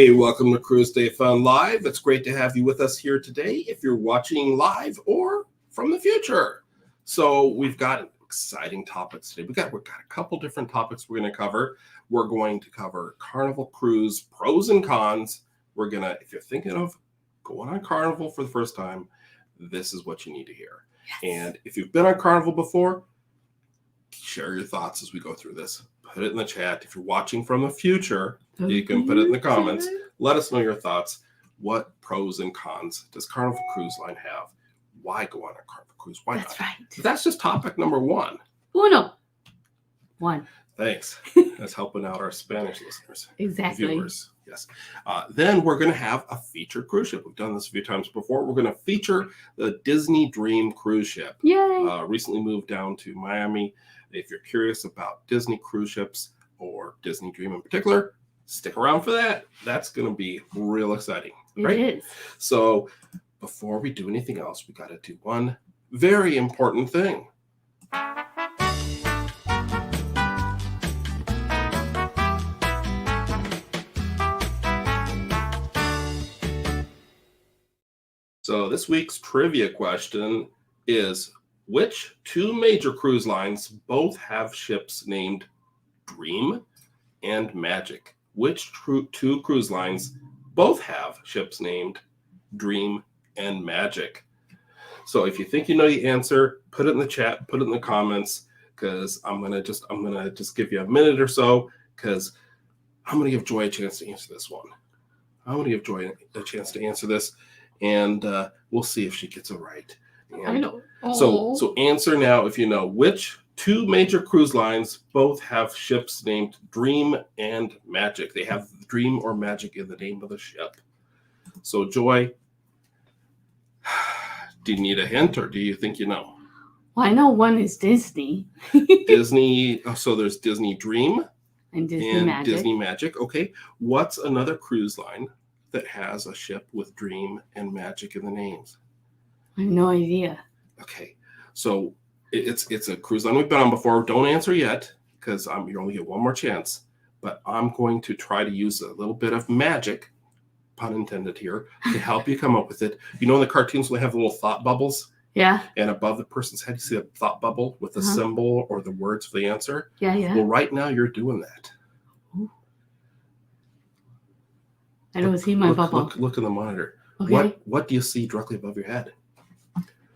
Hey, welcome to Cruise Day Fun Live. It's great to have you with us here today if you're watching live or from the future. So we've got exciting topics today. We've got a couple different topics we're going to cover. We're going to cover Carnival Cruise pros and cons. If you're thinking of going on Carnival for the first time, this is what you need to hear. Yes. And if you've been on Carnival before, share your thoughts as we go through this. Put it in the chat. If you're watching from the future, you can put it in the comments. Let us know your thoughts. What pros and cons does Carnival Cruise Line have? Why go on a Carnival Cruise? Why That's not? Right. That's just topic number one. Uno. One. Thanks. That's helping out our Spanish listeners. Exactly. Viewers. Yes. Then we're going to have a featured cruise ship. We've done this a few times before. We're going to feature the Disney Dream cruise ship. Yay. Recently moved down to Miami. If you're curious about Disney cruise ships or Disney Dream in particular, stick around for that. That's going to be real exciting. Right? It is. So before we do anything else, we got to do one very important thing. So this week's trivia question is, which two major cruise lines both have ships named Dream and Magic? Which two cruise lines both have ships named Dream and Magic? So if you think you know the answer, put it in the chat, put it in the comments, because I'm gonna just give you a minute or so, because I'm gonna give Joy a chance to answer this one. I'm gonna give Joy a chance to answer this, and we'll see if she gets it right. And I know. So answer now if you know which two major cruise lines both have ships named Dream and Magic. They have Dream or Magic in the name of the ship. So Joy, do you need a hint or do you think you know? Well, I know one is Disney. Disney. So there's Disney Dream and Disney Magic. Okay. What's another cruise line that has a ship with Dream and Magic in the names? I have no idea. Okay, so it's a cruise line we've been on before. Don't answer yet, because you only get one more chance. But I'm going to try to use a little bit of magic, pun intended here, to help you come up with it. You know in the cartoons when they have the little thought bubbles? Yeah. And above the person's head, you see a thought bubble with the symbol or the words for the answer? Yeah, yeah. Well, right now you're doing that. Ooh. I don't see my bubble. Look in the monitor. Okay. What do you see directly above your head?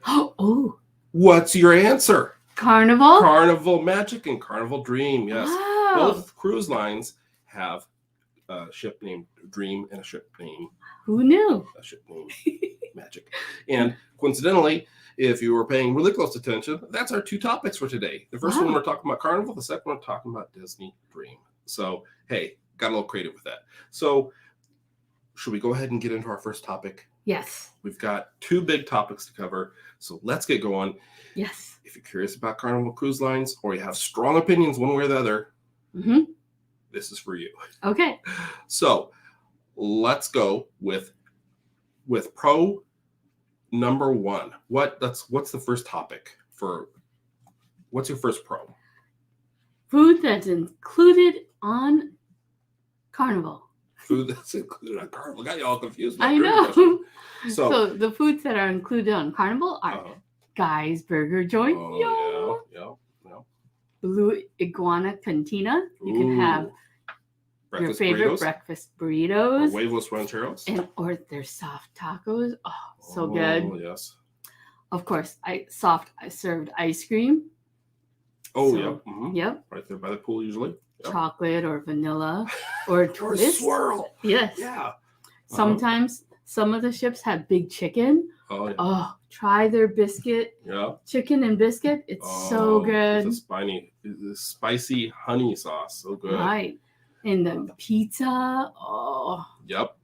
Oh. What's your answer? Carnival? Carnival Magic and Carnival Dream, yes. Wow. Both cruise lines have a ship named Dream and a ship named... Who knew? A ship named Magic. And coincidentally, if you were paying really close attention, that's our two topics for today. The first one we're talking about Carnival, the second one we're talking about Disney Dream. So, hey, got a little creative with that. So, should we go ahead and get into our first topic? Yes. We've got two big topics to cover, so let's get going. Yes. If you're curious about Carnival Cruise Lines or you have strong opinions one way or the other, this is for you. Okay. So let's go with pro number one. What's the first topic for? What's your first pro? Food that's included on Carnival. Food that's included on Carnival. Got you all confused. I know. So the foods that are included on Carnival are Guy's Burger Joint. Yeah. Blue Iguana Cantina. You can have your favorite breakfast burritos. Or Huevos Rancheros. Or their soft tacos. Oh, so good. Yes. Of course, served ice cream. Oh, yeah. Mm-hmm. Yep. Right there by the pool usually. Yep. Chocolate or vanilla or twist. Swirl. Yes. Yeah. Sometimes some of the ships have big chicken. Oh, yeah. Oh, try their biscuit. Yeah. Chicken and biscuit. It's so good. It's a spicy honey sauce. So good. Right. And the pizza. Oh. Yep.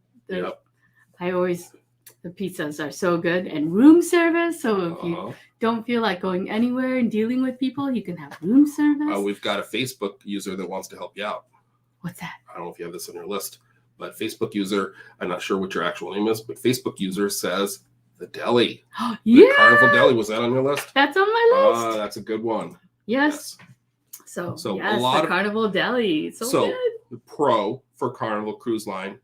The pizzas are so good. And room service. So if you don't feel like going anywhere and dealing with people, you can have room service. We've got a Facebook user that wants to help you out. What's that? I don't know if you have this on your list, but Facebook user, I'm not sure what your actual name is, but Facebook user says the deli. Yeah. The Carnival Deli. Was that on your list? That's on my list. That's a good one. Yes. So yes, a lot of Carnival Deli. So good. The pro for Carnival Cruise Line,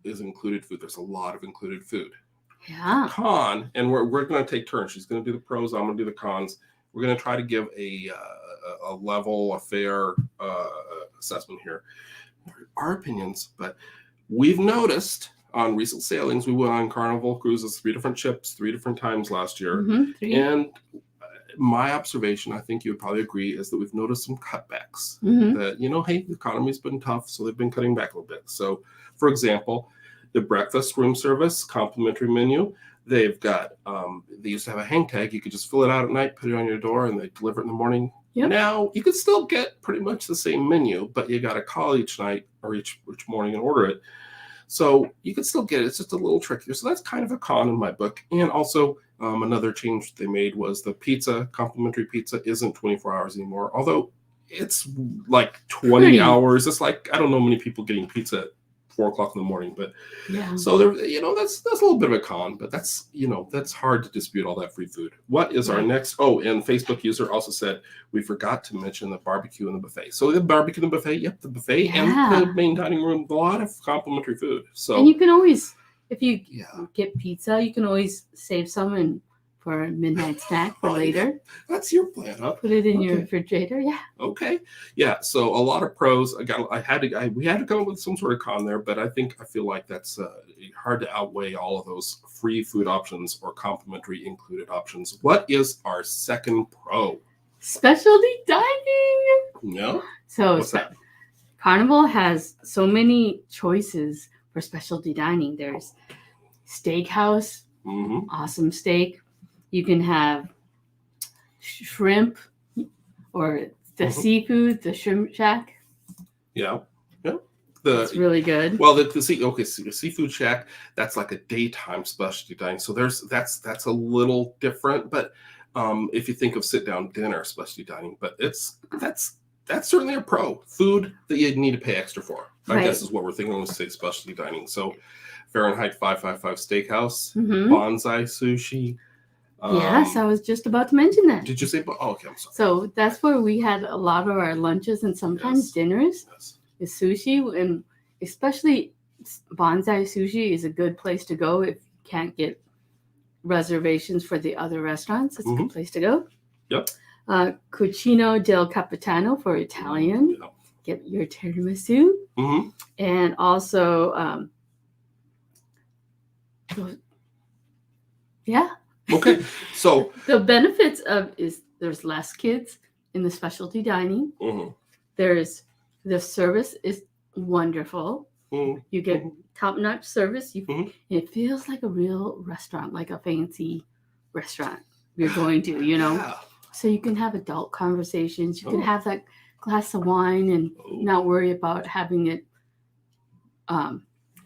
is included food. There's a lot of included food. Yeah. Con, and we're going to take turns. She's going to do the pros. I'm going to do the cons. We're going to try to give a level, a fair assessment here. Our opinions, but we've noticed on recent sailings, we went on Carnival Cruises, 3 different ships, 3 different times last year. And my observation, I think you would probably agree, is that we've noticed some cutbacks. That, hey, the economy's been tough, so they've been cutting back a little bit. So, for example, the breakfast room service, complimentary menu, they've got, they used to have a hang tag. You could just fill it out at night, put it on your door, and they deliver it in the morning. Yep. Now, you could still get pretty much the same menu, but you got to call each night or each morning and order it. So you can still get it. It's just a little trickier. So that's kind of a con in my book. And also another change they made was the pizza, complimentary pizza, isn't 24 hours anymore. Although it's like 20 hours. It's like, I don't know many people getting pizza at 4 o'clock in the morning. But so there, that's a little bit of a con. But that's, that's hard to dispute all that free food. What is our next? Oh, and Facebook user also said we forgot to mention the barbecue and the buffet. So the barbecue and the buffet, the buffet and the main dining room, a lot of complimentary food. So and you can always, if you get pizza, you can always save some for a midnight snack for later. That's your plan, huh? Put it in your refrigerator. Yeah. Okay. Yeah. So a lot of pros. We had to come up with some sort of con there, but I feel like that's hard to outweigh all of those free food options or complimentary included options. What is our second pro? Specialty dining. No. So what's that? Carnival has so many choices for specialty dining. There's steakhouse, awesome steak. You can have shrimp or the seafood, the shrimp shack. Yeah. It's really good. Well, the seafood shack, that's like a daytime specialty dining. So that's a little different. But if you think of sit down dinner specialty dining, but that's certainly a pro. Food that you need to pay extra for. I guess is what we're thinking when we say specialty dining. So Fahrenheit 555 Steakhouse, Bonsai Sushi. Yes, I was just about to mention that. Did you say? Oh, okay, I'm sorry. So that's where we had a lot of our lunches and sometimes dinners. Is sushi, and especially Bonsai Sushi is a good place to go if you can't get reservations for the other restaurants. It's a good place to go. Yep. Cucino del Capitano for Italian. Get your tiramisu. And also, Okay, so the benefits is there's less kids in the specialty dining. There's the service is wonderful. You get top-notch service. It feels like a real restaurant, like a fancy restaurant you're going to, So you can have adult conversations. You can have that glass of wine and not worry about having it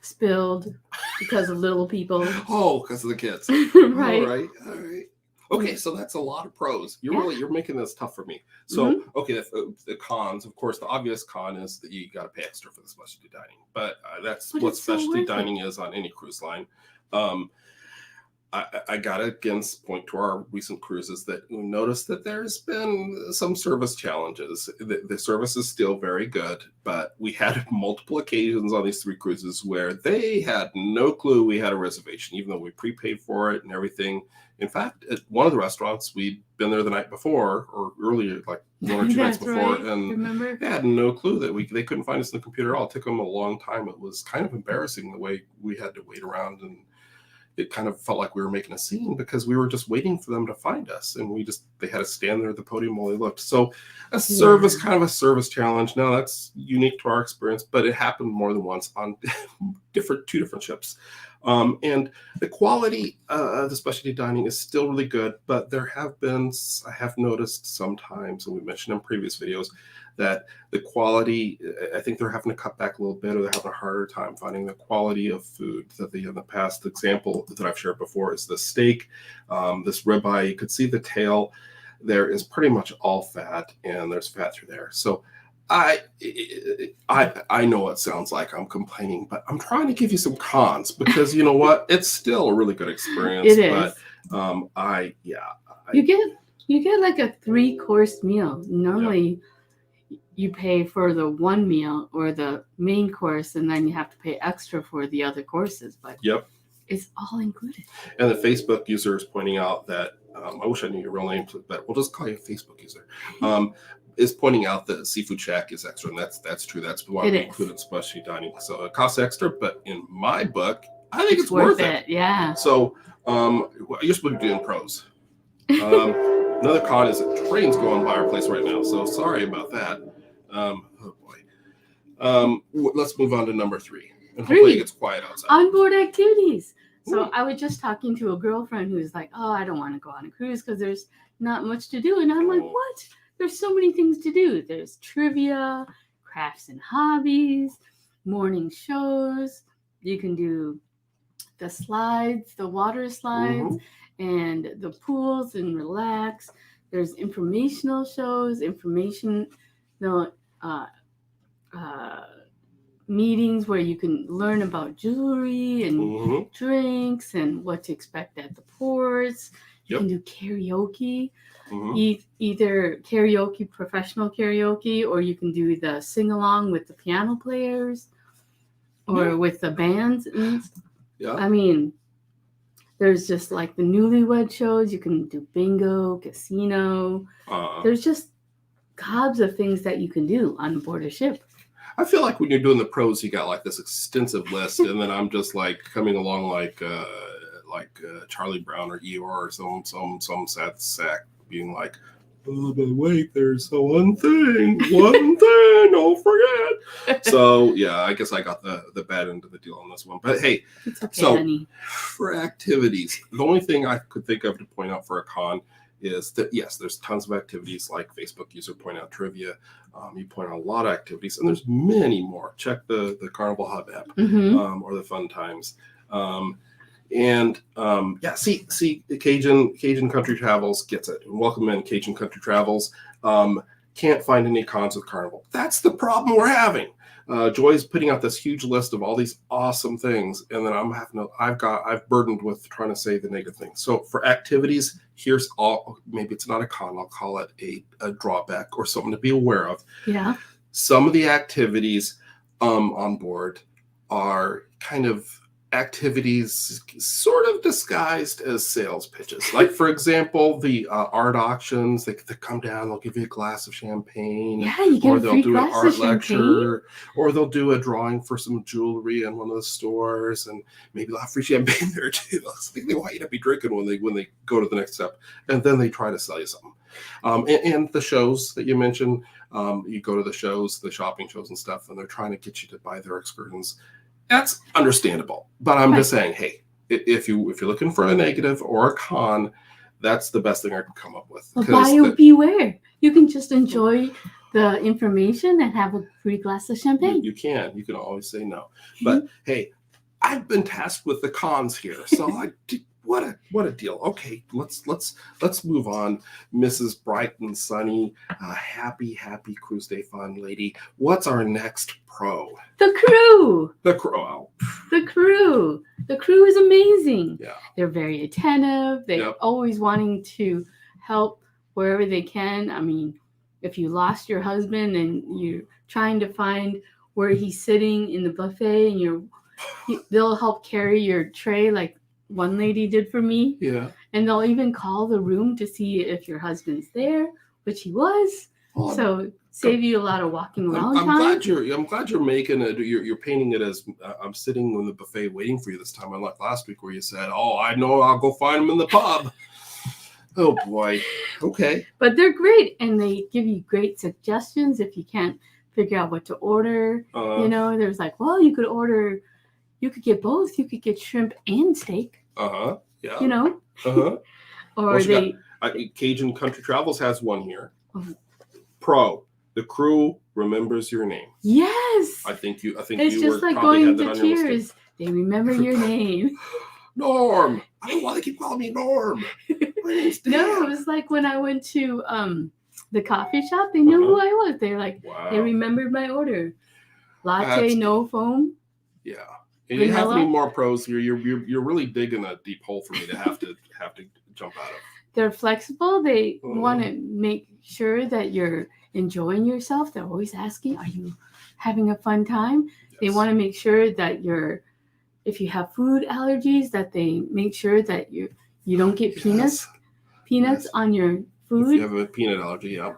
spilled because of little people. Because of the kids. Right. All right. Okay, so that's a lot of pros. You're making this tough for me. So the cons, of course, the obvious con is that you got to pay extra for the specialty dining, but that's what specialty dining is on any cruise line. I gotta again point to our recent cruises that we noticed that there's been some service challenges. The service is still very good, but we had multiple occasions on these 3 cruises where they had no clue we had a reservation, even though we prepaid for it and everything. In fact, at one of the restaurants, we'd been there the night before or earlier, like 1 or 2 nights before, and they had no clue that they couldn't find us in the computer at all. It took them a long time. It was kind of embarrassing the way we had to wait around, and it kind of felt like we were making a scene because we were just waiting for them to find us, and they had to stand there at the podium while they looked. So kind of a service challenge. Now that's unique to our experience, but it happened more than once on 2 different ships. And the quality of the specialty dining is still really good, but I have noticed sometimes, and we mentioned in previous videos, that the quality, I think they're having to cut back a little bit, or they're having a harder time finding the quality of food that they in the past. The example that I've shared before is the steak, this ribeye. You could see the tail. There is pretty much all fat, and there's fat through there. So I know it sounds like I'm complaining, but I'm trying to give you some cons because you know what? It's still a really good experience. It is. But you get like a 3-course meal. Normally, you pay for the one meal or the main course, and then you have to pay extra for the other courses. But Yep. It's all included. And the Facebook user is pointing out that, I wish I knew your real name, but we'll just call you a Facebook user, is pointing out that Seafood Shack is extra. And that's true. That's why we included specialty dining. So it costs extra, but in my book, I think it's worth it. Yeah. So you're supposed to be doing pros. Another con is that trains going by our place right now. So sorry about that. Oh boy. Let's move on to number 3. And hopefully it gets quiet outside. Onboard activities. So I was just talking to a girlfriend who's like, oh, I don't want to go on a cruise because there's not much to do. And I'm like, what? There's so many things to do. There's trivia, crafts and hobbies, morning shows. You can do the slides, the water slides, and the pools and relax. There's informational shows, meetings where you can learn about jewelry and drinks and what to expect at the ports. You can do karaoke, either karaoke, professional karaoke, or you can do the sing-along with the piano players or with the bands. I mean, there's just like the newlywed shows. You can do bingo, casino. There's just gobs of things that you can do on board a ship. I feel like when you're doing the pros, you got like this extensive list, and then I'm just like coming along like Charlie Brown or Eeyore or some sad sack being like, oh, but wait, there's one thing, don't forget. So yeah, I guess I got the bad end of the deal on this one. But hey, it's okay, so honey. For activities, the only thing I could think of to point out for a con is that yes, there's tons of activities like Facebook user point out trivia. You point out a lot of activities, and there's many more. Check the Carnival Hub app or the Fun Times. See, Cajun Country Travels gets it. Welcome in, Cajun Country Travels. Can't find any cons with Carnival. That's the problem we're having. Joy's putting out this huge list of all these awesome things, and then I've burdened with trying to say the negative things. So for activities, here's all. Maybe it's not a con. I'll call it a drawback or something to be aware of. Yeah. Some of the activities on board are kind of activities sort of disguised as sales pitches. Like, for example, the art auctions, they come down, they'll give you a glass of champagne. Yeah, you get or a they'll free do an glass art of lecture, or they'll do a drawing for some jewelry in one of the stores, and maybe they'll have free champagne there too. I think they want you to be drinking when they go to the next step, and then they try to sell you something. And the shows that you mentioned, you go to the shows, the shopping shows and stuff, and they're trying to get you to buy their excursions. That's understandable, but I'm just saying, hey, if you're looking for a negative or a con, that's the best thing I can come up with. Well, buyer beware. You can just enjoy the information and have a free glass of champagne. You can always say no, but hey, I've been tasked with the cons here, so what a deal. Okay, let's move on, Mrs. Bright and Sunny, happy cruise day fun lady. What's our next pro? The crew. The crew. The crew. The crew is amazing. Yeah. They're very attentive. They're always wanting to help wherever they can. I mean, if you lost your husband and you're trying to find where he's sitting in the buffet, and they'll help carry your tray like one lady did for me. Yeah. And they'll even call the room to see if your husband's there, which he was. So save you a lot of walking around I'm time. glad you're making it. You're painting it as I'm sitting on the buffet waiting for you this time. Unlike last week where you said, "Oh, I know, I'll go find him in the pub." Oh boy. Okay. But they're great, and they give you great suggestions if you can't figure out what to order. There's like, well, you could get both. You could get shrimp and steak. Yeah. Or Cajun Country Travels has one here. Pro: the crew remembers your name. Yes. I think it's just like going to Cheers. They remember your name. Norm. I don't know why they keep calling me Norm. No, it was like when I went to the coffee shop. They knew who I was. They're like, wow. They remembered my order. Latte, no foam. Yeah. And you have any more pros here? You're really digging a deep hole for me to have to jump out of. they're flexible. They want to make sure that you're enjoying yourself. They're always asking, are you having a fun time? Yes. They want to make sure that if you have food allergies, that they make sure that you don't get peanuts on your food. If you have a peanut allergy, yeah.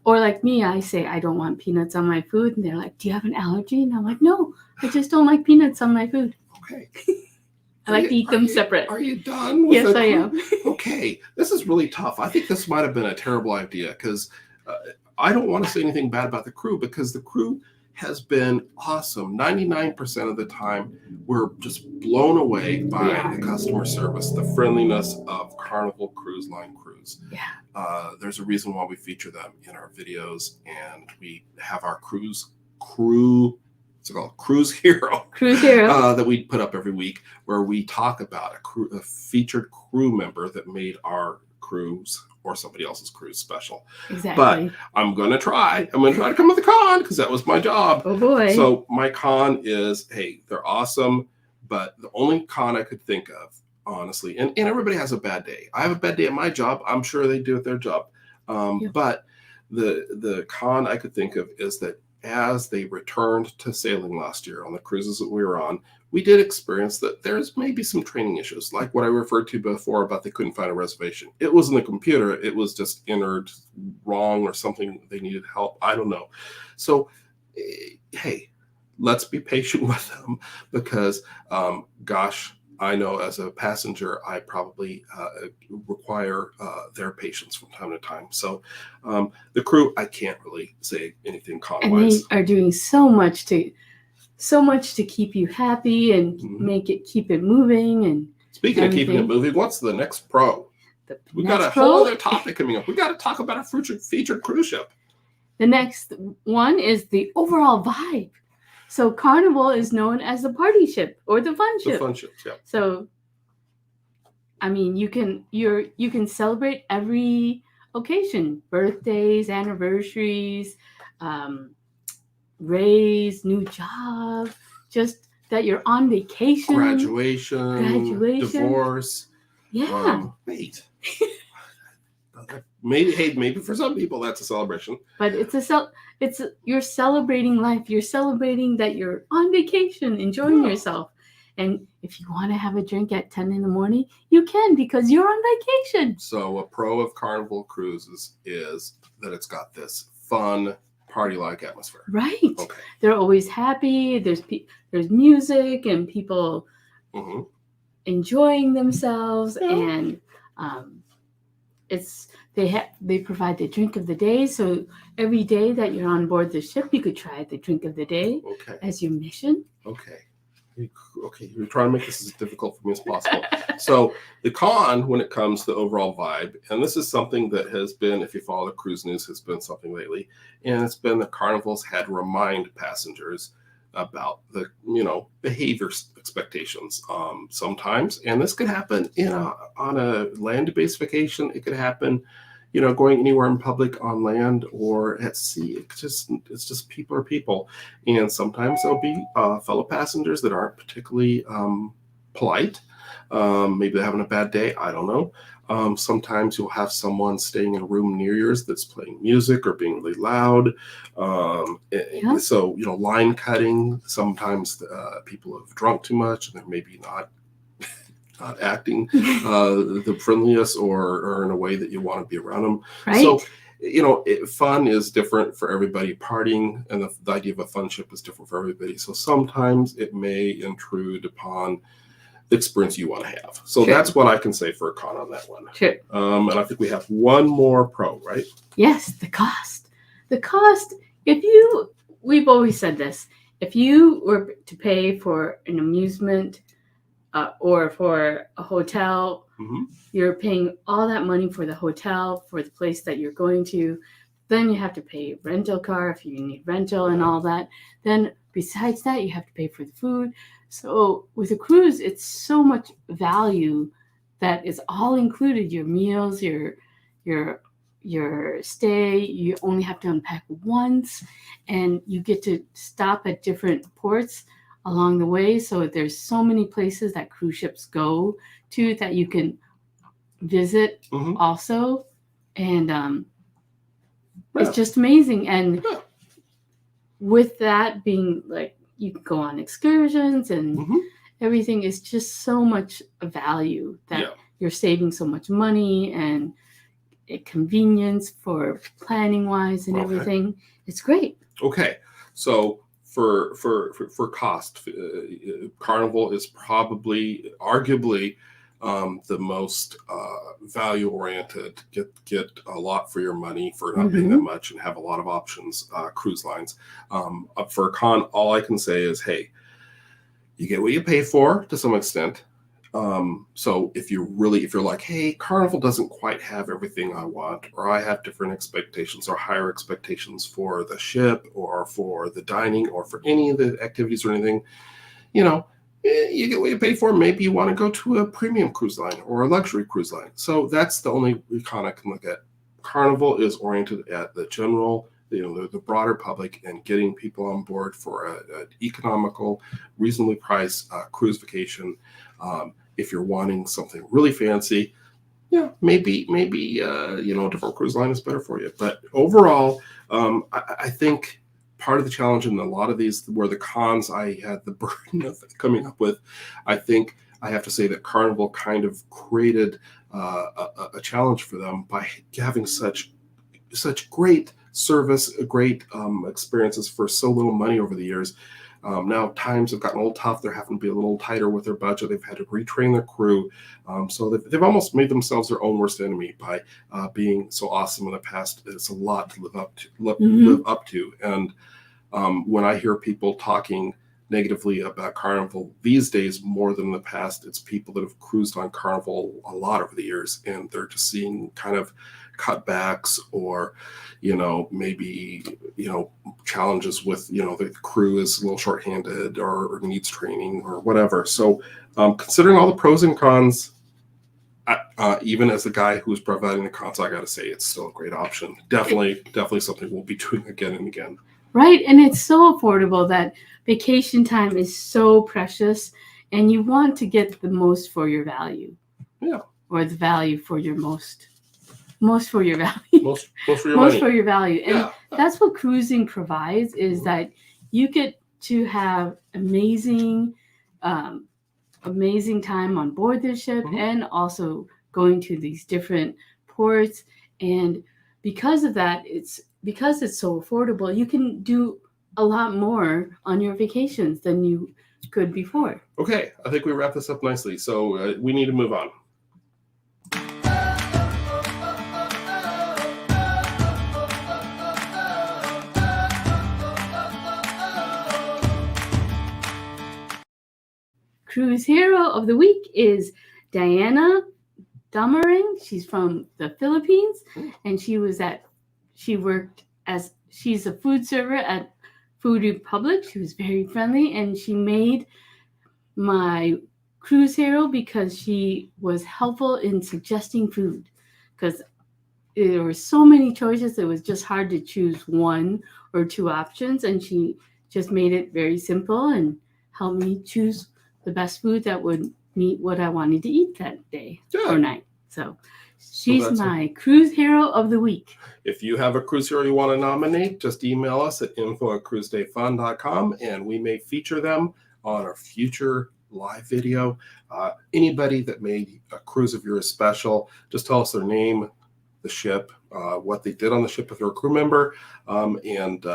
Or like me, I say I don't want peanuts on my food, and they're like, "Do you have an allergy?" And I'm like, "No, I just don't like peanuts on my food." Okay. I like to eat them separate. Are you done with Yes, I am. Okay, this is really tough. I think this might have been a terrible idea because I don't want to say anything bad about the crew because the crew has been awesome. 99% of the time, we're just blown away by the customer service, the friendliness of Carnival Cruise Line crews. Yeah. There's a reason why we feature them in our videos, and we have our cruise hero that we put up every week, where we talk about a featured crew member that made our cruise or somebody else's cruise special. Exactly. But I'm going to try to come with a con because that was my job. Oh boy. So my con is, hey, they're awesome, but the only con I could think of, honestly, and everybody has a bad day. I have a bad day at my job. I'm sure they do at their job. But the con I could think of is that as they returned to sailing last year on the cruises that we were on, we did experience that there's maybe some training issues, like what I referred to before about they couldn't find a reservation. It wasn't the computer. It was just entered wrong or something. They needed help. I don't know. So, hey, let's be patient with them because, gosh, I know as a passenger, I probably require their patience from time to time. So the crew, I can't really say anything con-wise. And they are doing so much to keep you happy and keep it moving. And speaking of keeping it moving, what's the next pro? We got a whole other topic coming up. We got to talk about a featured cruise ship. The next one is the overall vibe. So Carnival is known as the party ship or the fun ship. The fun ships, yeah. So, I mean, you can celebrate every occasion: birthdays, anniversaries, raise, new job, just that you're on vacation, graduation, divorce. Yeah. Wait. Maybe for some people that's a celebration. But you're celebrating life. You're celebrating that you're on vacation, enjoying yourself. And if you want to have a drink at 10 in the morning, you can because you're on vacation. So a pro of Carnival Cruises is that it's got this fun party-like atmosphere. Right. Okay. They're always happy. There's music and people enjoying themselves, and they provide the drink of the day. So every day that you're on board the ship, you could try the drink of the day as your mission. Okay. You're trying to make this as difficult for me as possible. So the con, when it comes to the overall vibe, and this is something that has been, if you follow the cruise news, has been something lately, and it's been that Carnivals had to remind passengers about the behavior expectations sometimes, and this could happen on a land-based vacation. It could happen going anywhere in public on land or at sea. It's just people are people, and sometimes there'll be fellow passengers that aren't particularly polite. Maybe they're having a bad day. I don't know. Sometimes you'll have someone staying in a room near yours that's playing music or being really loud. So, line cutting. Sometimes people have drunk too much and they're maybe not acting the friendliest or in a way that you want to be around them. Right. So, fun is different for everybody. Partying and the idea of a fun ship is different for everybody. So sometimes it may intrude upon the experience you want to have. So that's what I can say for a con on that one. Sure. And I think we have one more pro, right? Yes, the cost. The cost, we've always said this, if you were to pay for an amusement or for a hotel, you're paying all that money for the hotel, for the place that you're going to. Then you have to pay rental car if you need rental and all that. Then besides that, you have to pay for the food. So with a cruise, it's so much value that is all included. Your meals, your stay, you only have to unpack once, and you get to stop at different ports along the way. So there's so many places that cruise ships go to that you can visit Mhm. also, and Yeah. it's just amazing. And Yeah. with that being like, you can go on excursions and Mhm. everything is just so much value that Yeah. you're saving so much money and convenience for planning wise and Okay. everything. It's great. Okay. So for cost, Carnival is probably arguably the most value oriented. Get a lot for your money for not paying that much and have a lot of options. Cruise lines. For a con, all I can say is, hey, you get what you pay for to some extent. So if you're like, hey, Carnival doesn't quite have everything I want, or I have different expectations or higher expectations for the ship or for the dining or for any of the activities or anything, you get what you pay for. Maybe you want to go to a premium cruise line or a luxury cruise line. So that's the only con I can look at. Carnival is oriented at the general, the broader public and getting people on board for an economical, reasonably priced cruise vacation. If you're wanting something really fancy, maybe a different cruise line is better for you. But overall, I think part of the challenge in a lot of these were the cons I had the burden of coming up with. I think I have to say that Carnival kind of created a challenge for them by having such great service, great experiences for so little money over the years. Now times have gotten a little tough. They're having to be a little tighter with their budget. They've had to retrain their crew. So they've almost made themselves their own worst enemy by being so awesome in the past. It's a lot to live up to. And when I hear people talking negatively about Carnival these days more than in the past, it's people that have cruised on Carnival a lot over the years, and they're just seeing kind of cutbacks or maybe challenges with the crew is a little shorthanded or needs training or whatever. So considering all the pros and cons, even as the guy who's providing the cons, I gotta say it's still a great option. Definitely something we'll be doing again and again. Right. And it's so affordable that vacation time is so precious, and you want to get the most for your value. Yeah. Or the value for your most for your value. Most for your most money. for your value. And Yeah. that's what cruising provides, is that you get to have amazing time on board the ship, and also going to these different ports. And because of that, it's so affordable, you can do a lot more on your vacations than you could before. Okay, I think we wrapped this up nicely. So we need to move on. Cruise hero of the week is Diana Damaring. She's from the Philippines, and she's a food server at Food Republic. She was very friendly, and she made my cruise hero because she was helpful in suggesting food, because there were so many choices. It was just hard to choose one or two options, and she just made it very simple and helped me choose the best food that would meet what I wanted to eat that day or night. So she's my cruise hero of the week. If you have a cruise hero you want to nominate, just email us at info@cruisedayfun.com, and we may feature them on our future live video. Anybody that made a cruise of yours special, just tell us their name, the ship, what they did on the ship if they're a crew member, and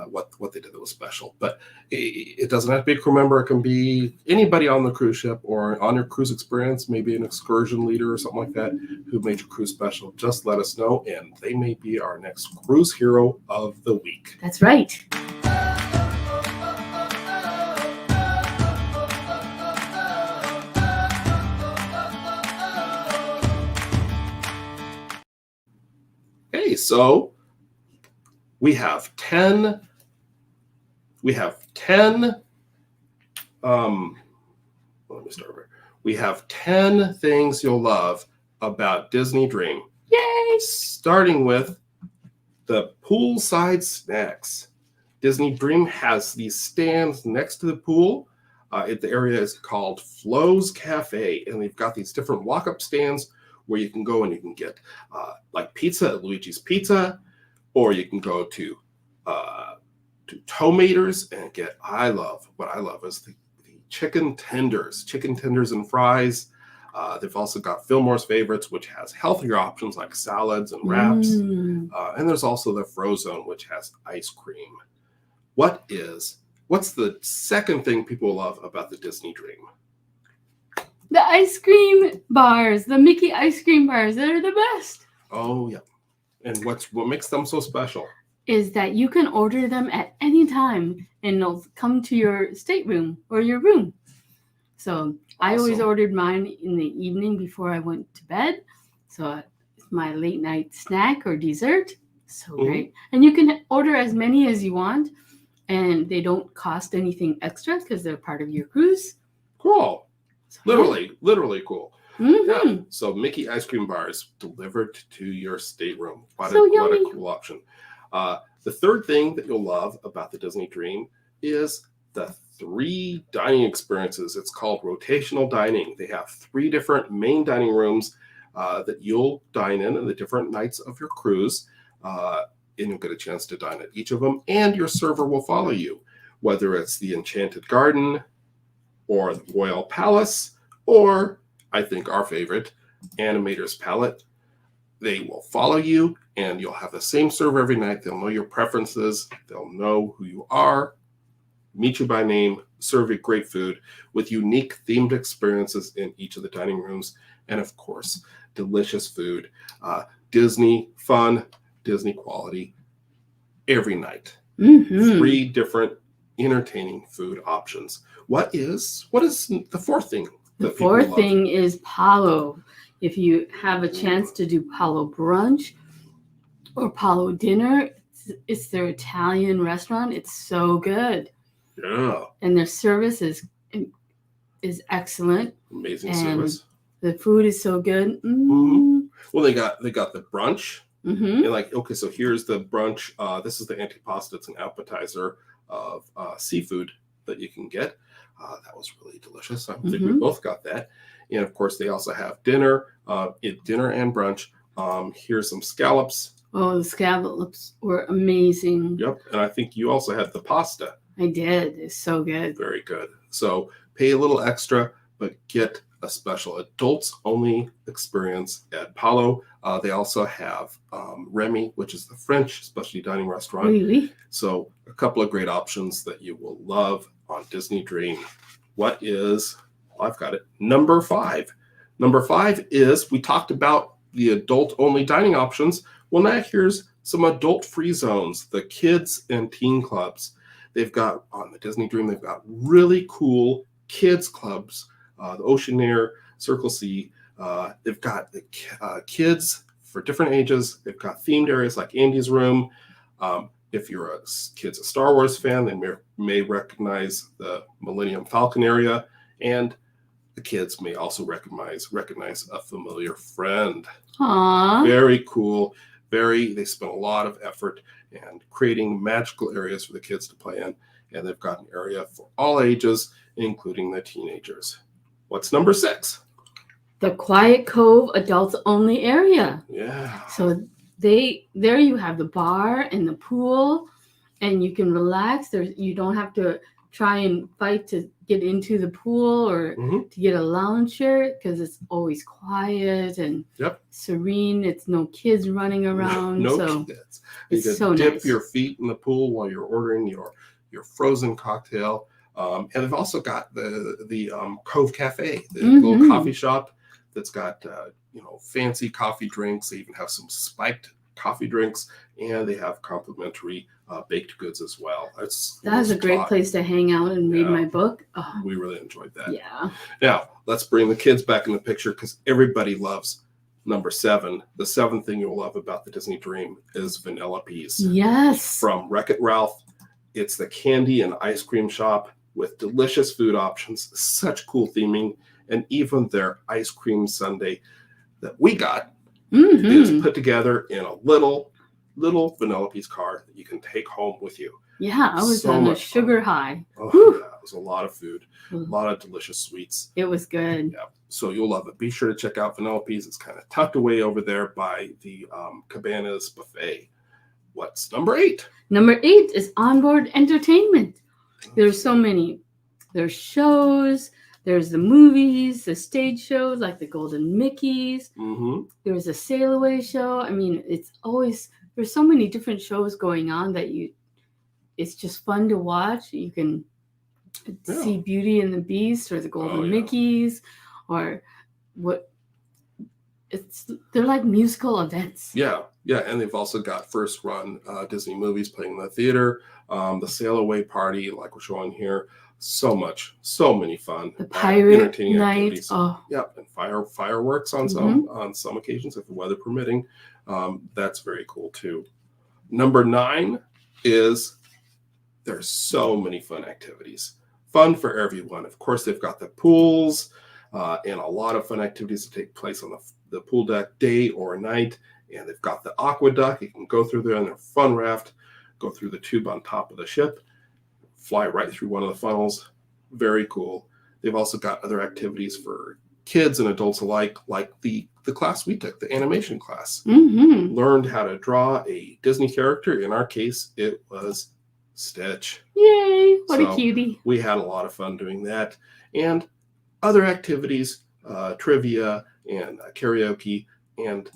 what they did that was special. But it doesn't have to be a crew member. It can be anybody on the cruise ship or on your cruise experience, maybe an excursion leader or something like that who made your cruise special. Just let us know, and they may be our next cruise hero of the week. That's right. Okay, so we have 10. Let me start over. We have 10 things you'll love about Disney Dream. Yay! Starting with the poolside snacks. Disney Dream has these stands next to the pool. The area is called Flo's Cafe, and they've got these different walk-up stands where you can go and you can get like pizza at Luigi's Pizza, or you can go to Tomaters and get, what I love is the chicken tenders and fries. They've also got Fillmore's Favorites, which has healthier options like salads and wraps. And there's also the Frozone, which has ice cream. What's the second thing people love about the Disney Dream? The ice cream bars, the Mickey ice cream bars, they're the best. Oh, yeah. And what makes them so special? Is that you can order them at any time and they'll come to your stateroom or your room. So awesome. I always ordered mine in the evening before I went to bed. So it's my late night snack or dessert. So great. And you can order as many as you want and they don't cost anything extra because they're part of your cruise. Cool. So, literally cool. Mm-hmm. Yeah. So Mickey ice cream bars delivered to your stateroom. What a cool option. The third thing that you'll love about the Disney Dream is the 3 dining experiences. It's called rotational dining. They have 3 different main dining rooms that you'll dine in the different nights of your cruise. And you'll get a chance to dine at each of them. And your server will follow you, whether it's the Enchanted Garden or the Royal Palace, or I think our favorite, Animator's Palette. They will follow you and you'll have the same server every night. They'll know your preferences. They'll know who you are, meet you by name, serve you great food with unique themed experiences in each of the dining rooms. And of course, delicious food, Disney fun, Disney quality every night. 3 different entertaining food options. What is the fourth thing? The fourth thing is Palo. If you have a chance to do Palo brunch or Palo dinner, it's their Italian restaurant. It's so good. Yeah. And their service is excellent. Amazing service. The food is so good. Well, they got the brunch. And so here's the brunch. This is the antipasto. It's an appetizer of seafood that you can get. That was really delicious. I think we both got that. And of course, they also have dinner and brunch. Here's some scallops. Oh, the scallops were amazing. Yep. And I think you also had the pasta. I did. It's so good. Very good. So pay a little extra, but get a special adults-only experience at Palo. They also have Remy, which is the French specialty dining restaurant. Really? So a couple of great options that you will love on Disney Dream. I've got it. Number 5. Number 5 is, we talked about the adult-only dining options. Well, now here's some adult-free zones, the kids and teen clubs. They've got, on the Disney Dream, they've got really cool kids clubs, the Oceaneer, Circle C. They've got the kids for different ages. They've got themed areas like Andy's Room. If you're a Star Wars fan, they may recognize the Millennium Falcon area, and the kids may also recognize a familiar friend. Aww. Very cool. They spent a lot of effort in creating magical areas for the kids to play in, and they've got an area for all ages, including the teenagers. What's number 6? The Quiet Cove adults only area. Yeah. So there you have the bar and the pool, and you can relax. You don't have to try and fight to get into the pool or to get a lounge chair, because it's always quiet and serene. It's no kids running around. No kids. You can dip your feet in the pool while you're ordering your frozen cocktail. And they've also got the Cove Cafe, the little coffee shop that's got fancy coffee drinks. They even have some spiked coffee drinks, and they have complimentary baked goods as well. That's a great place to hang out and read my book. Oh. We really enjoyed that. Yeah. Now let's bring the kids back in the picture, because everybody loves number 7. The 7th thing you'll love about the Disney Dream is Vanellope's. Yes. From Wreck-It Ralph. It's the candy and ice cream shop with delicious food options, such cool theming, and even their ice cream sundae that we got is put together in a little Vanellope's car that you can take home with you. Yeah, I was So on a much sugar fun. high. Oh, Whew. yeah, it was a lot of food, a lot of delicious sweets. It was good. Yeah, so you'll love it. Be sure to check out Vanellope's. It's kind of tucked away over there by the Cabanas Buffet. What's number 8? Number 8 is onboard entertainment. There's so many. There's shows. There's the movies, the stage shows like the Golden Mickeys. Mm-hmm. There's a sail away show. I mean, it's always, there's so many different shows going on that it's just fun to watch. You can see Beauty and the Beast or the Golden Mickeys or what. They're like musical events. Yeah, and they've also got first run Disney movies playing in the theater. The sail away party, like we're showing here, so many fun. The pirate entertaining night. activities. Oh, Yep, and fireworks on some occasions if the weather permitting. That's very cool too. Number 9 is there's so many fun activities. Fun for everyone. Of course, they've got the pools and a lot of fun activities that take place on the pool deck day or night. And they've got the aqueduct. You can go through there in their fun raft, go through the tube on top of the ship, fly right through one of the funnels. Very cool. They've also got other activities for kids and adults alike, like the class we took, the animation class. mm-hmm. Learned how to draw a Disney character. In our case, it was Stitch. Yay, what a cutie. We had a lot of fun doing that. And other activities, trivia and karaoke. And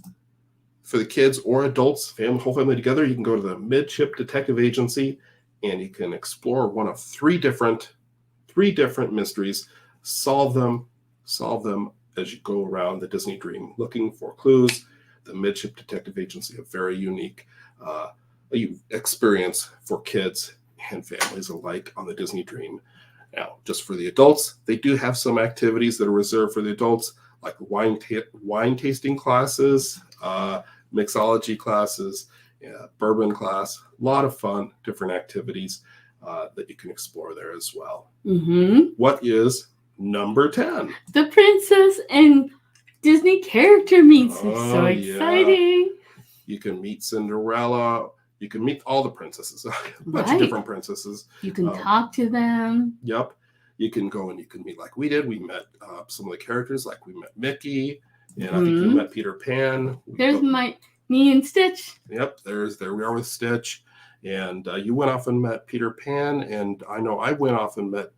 for the kids or adults, whole family together, you can go to the Midship Detective Agency and you can explore one of three different mysteries, solve them as you go around the Disney Dream looking for clues. The Midship Detective Agency, a very unique experience for kids and families alike on the Disney Dream. Now, just for the adults, they do have some activities that are reserved for the adults, like wine tasting classes, mixology classes, bourbon class. A lot of fun, different activities that you can explore there as well. Mm-hmm. What is number 10? The princess and Disney character meets. It's so exciting. Yeah. You can meet Cinderella. You can meet all the princesses, a bunch of different princesses. You can talk to them. Yep. You can go and you can meet like we did. We met some of the characters, like we met Mickey, and I think you met Peter Pan. There's me and Stitch. Yep. There we are with Stitch. And you went off and met Peter Pan, and I know I went off and met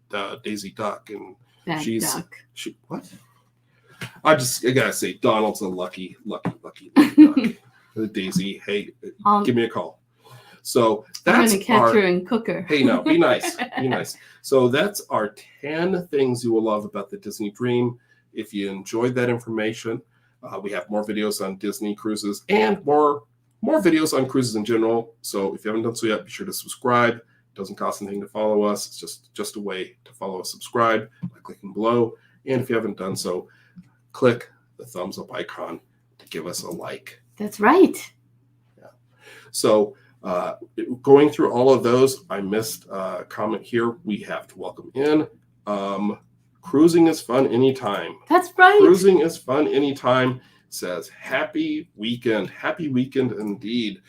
Daisy Duck, and Duck. What? I gotta say, Donald's a lucky duck. Daisy, hey, give me a call. So that's I'm gonna catch her and cook her. Hey, now be nice, be nice. So that's our 10 things you will love about the Disney Dream. If you enjoyed that information, we have more videos on Disney cruises and more videos on cruises in general. So if you haven't done so yet, be sure to subscribe. It doesn't cost anything to follow us. It's just a way to follow us, subscribe by clicking below. And if you haven't done so, click the thumbs up icon to give us a like. That's right. Yeah. So going through all of those, I missed a comment here. We have to welcome in. Cruising is fun anytime. That's right. Cruising is fun anytime. Says happy weekend indeed.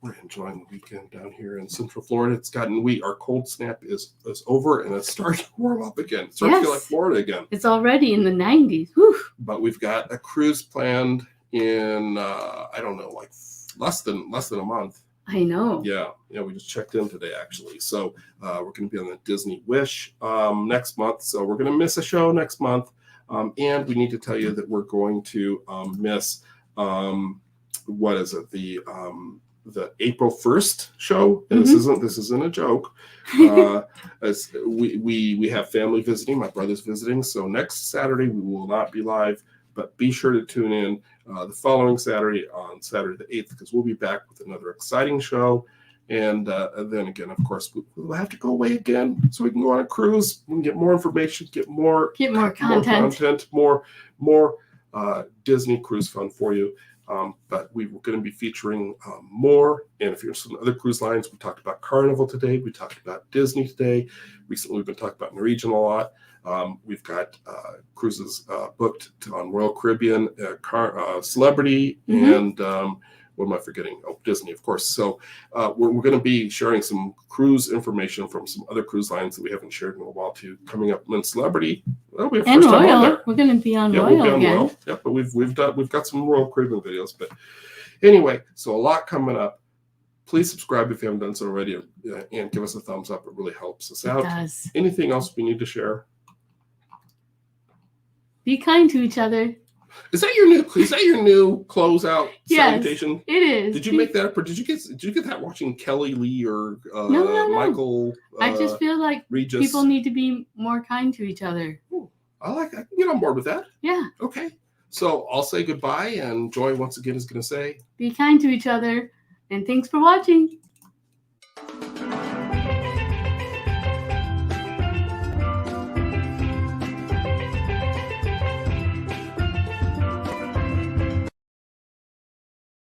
We're enjoying the weekend down here in Central Florida. Our cold snap is over and it's starting to warm up again. It's starting to feel like Florida again. It's already in the 90s. Whew. But we've got a cruise planned in I don't know, like less than a month. I know. Yeah, we just checked in today actually. So we're going to be on the Disney Wish next month. So we're going to miss a show next month. And we need to tell you that we're going to miss what is it? The April 1st show. And this isn't a joke. As we have family visiting. My brother's visiting. So next Saturday we will not be live, but be sure to tune in the following Saturday, on Saturday the 8th, because we'll be back with another exciting show. And then again, of course, we'll have to go away again so we can go on a cruise. We can get more information, get more content, more Disney cruise fun for you. But we're going to be featuring more. And if you're interested in other cruise lines, we talked about Carnival today. We talked about Disney today. Recently, we've been talking about Norwegian a lot. We've got cruises booked on Royal Caribbean, Celebrity, and what am I forgetting? Oh, Disney, of course. So we're going to be sharing some cruise information from some other cruise lines that we haven't shared in a while too. Coming up, and Celebrity. That'll be our And first time on Royal. there. We're going to be on Yeah, Royal we'll be on again. Royal. Yeah, but we've got some Royal Caribbean videos. But anyway, so a lot coming up. Please subscribe if you haven't done so already, and give us a thumbs up. It really helps us out. It does. Anything else we need to share? Be kind to each other. Is that your new closeout Yes, salutation? it is. Did you make that up, or did you get that watching Kelly Lee or No. Michael? I just feel like Regis? people need to be more kind to each other. Ooh, I can get on board with that. Yeah. Okay. So I'll say goodbye, and Joy once again is going to say, be kind to each other, and thanks for watching.